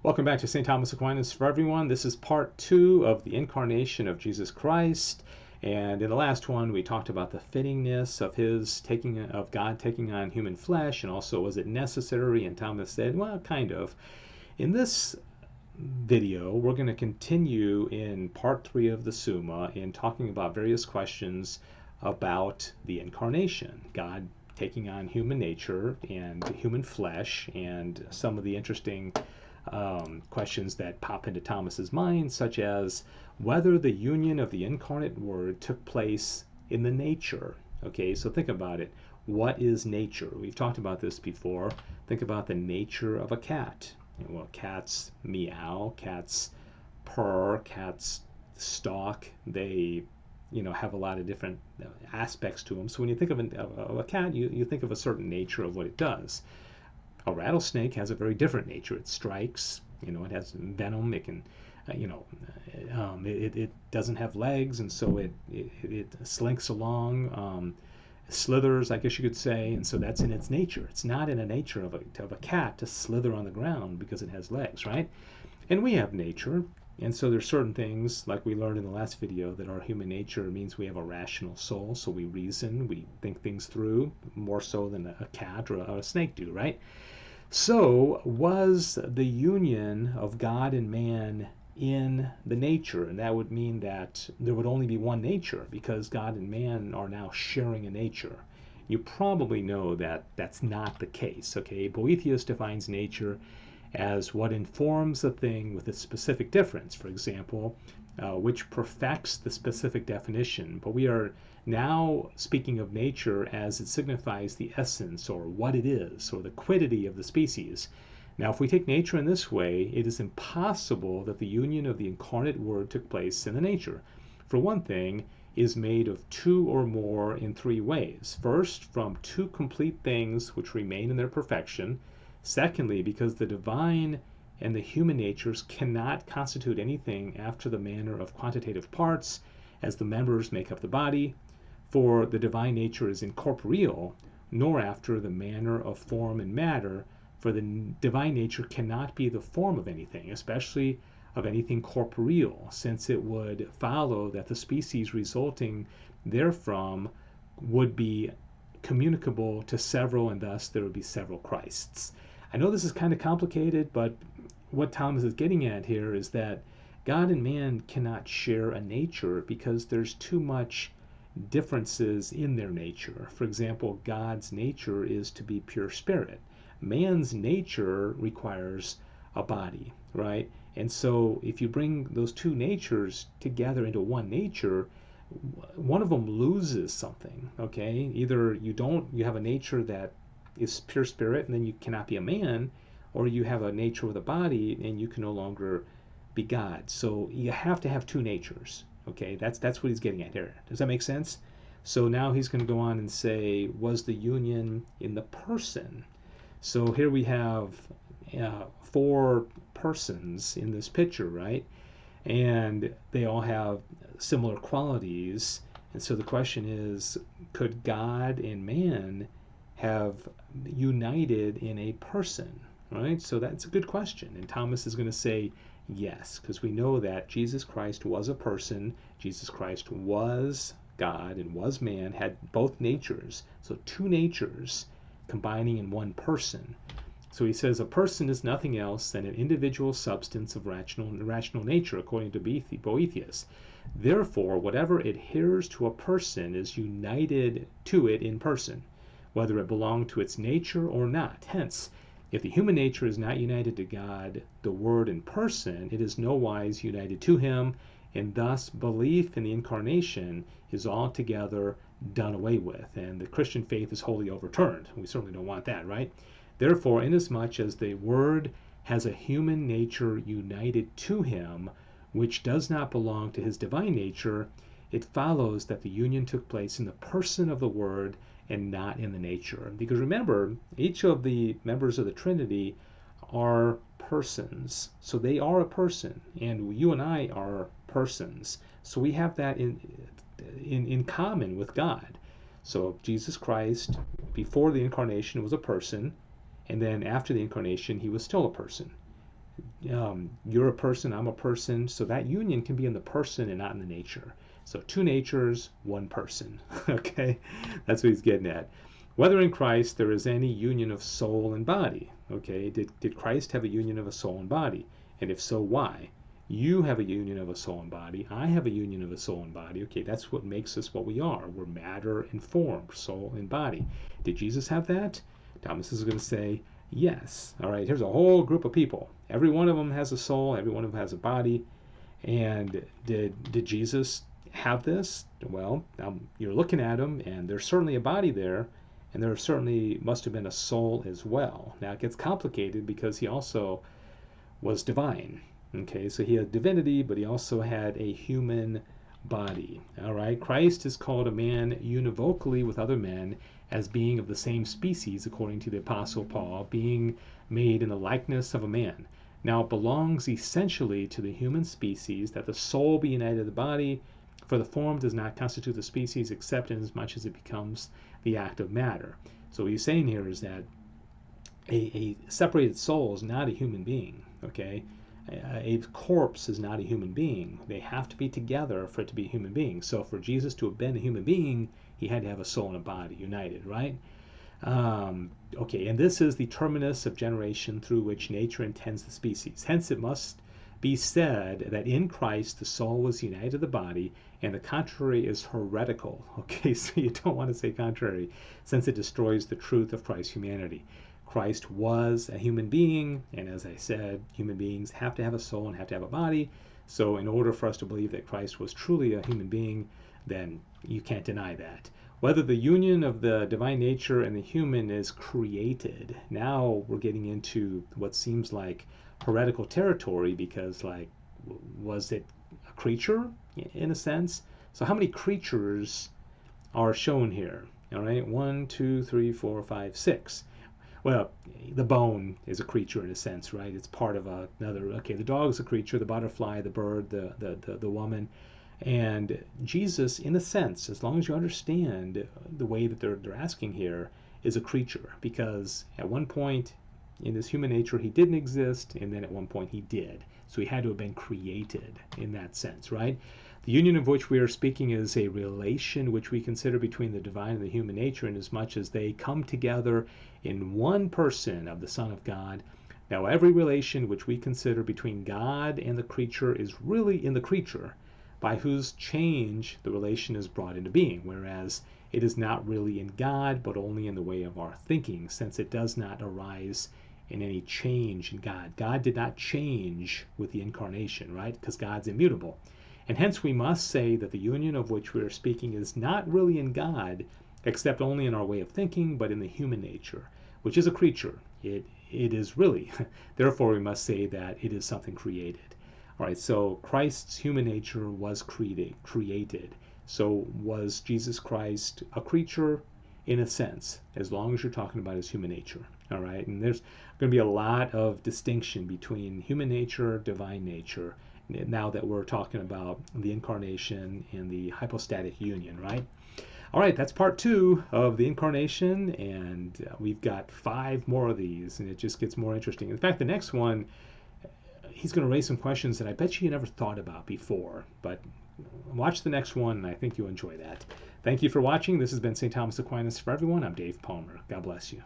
Welcome back to St. Thomas Aquinas for everyone. This is part 2 of the Incarnation of Jesus Christ. And in the last one, we talked about the fittingness of God taking on human flesh, and also was it necessary? And Thomas said, well, kind of. In this video, we're going to continue in part 3 of the Summa in talking about various questions about the Incarnation, God taking on human nature and human flesh, and some of the interesting questions that pop into Thomas's mind, such as whether the union of the incarnate Word took place in the nature. Okay, so think about it. What is nature? We've talked about this before. Think about the nature of a cat. Well, cats meow, cats purr, cats stalk. They, have a lot of different aspects to them. So when you think of a cat, you think of a certain nature of what it does. A rattlesnake has a very different nature. It strikes, it has venom. It can, it doesn't have legs, and so it slinks along, slithers, I guess you could say, and so that's in its nature. It's not in a nature of a cat to slither on the ground because it has legs, right? And we have nature, and so there's certain things, like we learned in the last video, that our human nature means we have a rational soul, so we reason, we think things through, more so than a cat or a snake do, right? So was the union of God and man in the nature, and that would mean that there would only be one nature because God and man are now sharing a nature. You probably know that that's not the case, okay? Boethius defines nature as what informs a thing with a specific difference, for example, which perfects the specific definition. But we are now speaking of nature as it signifies the essence, or what it is, or the quiddity of the species. Now, if we take nature in this way, it is impossible that the union of the incarnate Word took place in the nature. For one thing, is made of two or more in three ways. First, from two complete things which remain in their perfection. Secondly, because the divine and the human natures cannot constitute anything after the manner of quantitative parts, as the members make up the body, for the divine nature is incorporeal, nor after the manner of form and matter, for the divine nature cannot be the form of anything, especially of anything corporeal, since it would follow that the species resulting therefrom would be communicable to several, and thus there would be several Christs. I know this is kind of complicated, but what Thomas is getting at here is that God and man cannot share a nature because there's too much differences in their nature. For example, God's nature is to be pure spirit. Man's nature requires a body, right? And so if you bring those two natures together into one nature, one of them loses something, okay? Either you have a nature that is pure spirit and then you cannot be a man, or you have a nature with a body and you can no longer be God. So you have to have two natures, okay? That's what he's getting at here. Does that make sense? So now he's going to go on and say, was the union in the person? So here we have 4 persons in this picture, right? And they all have similar qualities. And so the question is, could God and man have united in a person, right? So that's a good question. And Thomas is going to say yes, because we know that Jesus Christ was a person. Jesus Christ was God and was man, had both natures. So two natures combining in one person. So he says a person is nothing else than an individual substance of rational nature, according to Boethius. Therefore, whatever adheres to a person is united to it in person, whether it belong to its nature or not. Hence, if the human nature is not united to God, the Word in person, it is nowise united to him, and thus belief in the Incarnation is altogether done away with, and the Christian faith is wholly overturned. We certainly don't want that, right? Therefore, inasmuch as the Word has a human nature united to him, which does not belong to his divine nature, it follows that the union took place in the person of the Word and not in the nature. Because remember, each of the members of the Trinity are persons. So they are a person, and you and I are persons. So we have that in common with God. So Jesus Christ, before the Incarnation, was a person, and then after the Incarnation, he was still a person. You're a person, I'm a person, so that union can be in the person and not in the nature. So two natures, one person. Okay, that's what he's getting at. Whether in Christ there is any union of soul and body. Okay, did Christ have a union of a soul and body? And if so, why? You have a union of a soul and body. I have a union of a soul and body. Okay, that's what makes us what we are. We're matter and form, soul and body. Did Jesus have that? Thomas is going to say, yes. All right, here's a whole group of people. Every one of them has a soul, every one of them has a body. And did Jesus have this? Well, you're looking at him, and there's certainly a body there, and there certainly must have been a soul as well. Now, it gets complicated because he also was divine. Okay, so he had divinity, but he also had a human body. All right, Christ is called a man univocally with other men as being of the same species, according to the Apostle Paul, being made in the likeness of a man. Now, it belongs essentially to the human species that the soul be united to the body, for the form does not constitute the species except inasmuch as it becomes the act of matter. So what he's saying here is that a separated soul is not a human being, okay? A corpse is not a human being. They have to be together for it to be a human being. So for Jesus to have been a human being, he had to have a soul and a body united, right? Okay, and this is the terminus of generation through which nature intends the species. Hence it must be said that in Christ the soul was united to the body, and the contrary is heretical. Okay, so you don't want to say contrary, since it destroys the truth of Christ's humanity. Christ was a human being, and as I said, human beings have to have a soul and have to have a body. So in order for us to believe that Christ was truly a human being, then you can't deny that. Whether the union of the divine nature and the human is created. Now we're getting into what seems like heretical territory, because like, was it a creature in a sense? So how many creatures are shown here? All right, 1, 2, 3, 4, 5, 6. Well, the bone is a creature in a sense, right? It's part of another. Okay, the dog is a creature, the butterfly, the bird, the woman. And Jesus, in a sense, as long as you understand the way that they're asking here, is a creature, because at one point in his human nature he didn't exist, and then at one point he did. So he had to have been created in that sense, right? The union of which we are speaking is a relation which we consider between the divine and the human nature, inasmuch as they come together in one person of the Son of God. Now, every relation which we consider between God and the creature is really in the creature, by whose change the relation is brought into being, whereas it is not really in God, but only in the way of our thinking, since it does not arise in any change in God. God did not change with the incarnation, right? Because God's immutable. And hence we must say that the union of which we are speaking is not really in God, except only in our way of thinking, but in the human nature, which is a creature. It is really. Therefore, we must say that it is something created. All right, so Christ's human nature was created. So was Jesus Christ a creature? In a sense, as long as you're talking about his human nature. All right, and there's going to be a lot of distinction between human nature, divine nature, now that we're talking about the incarnation and the hypostatic union, right? All right, that's part 2 of the incarnation, and we've got 5 more of these, and it just gets more interesting. In fact, the next one, he's going to raise some questions that I bet you never thought about before, but watch the next one, and I think you'll enjoy that. Thank you for watching. This has been St. Thomas Aquinas for everyone. I'm Dave Palmer. God bless you.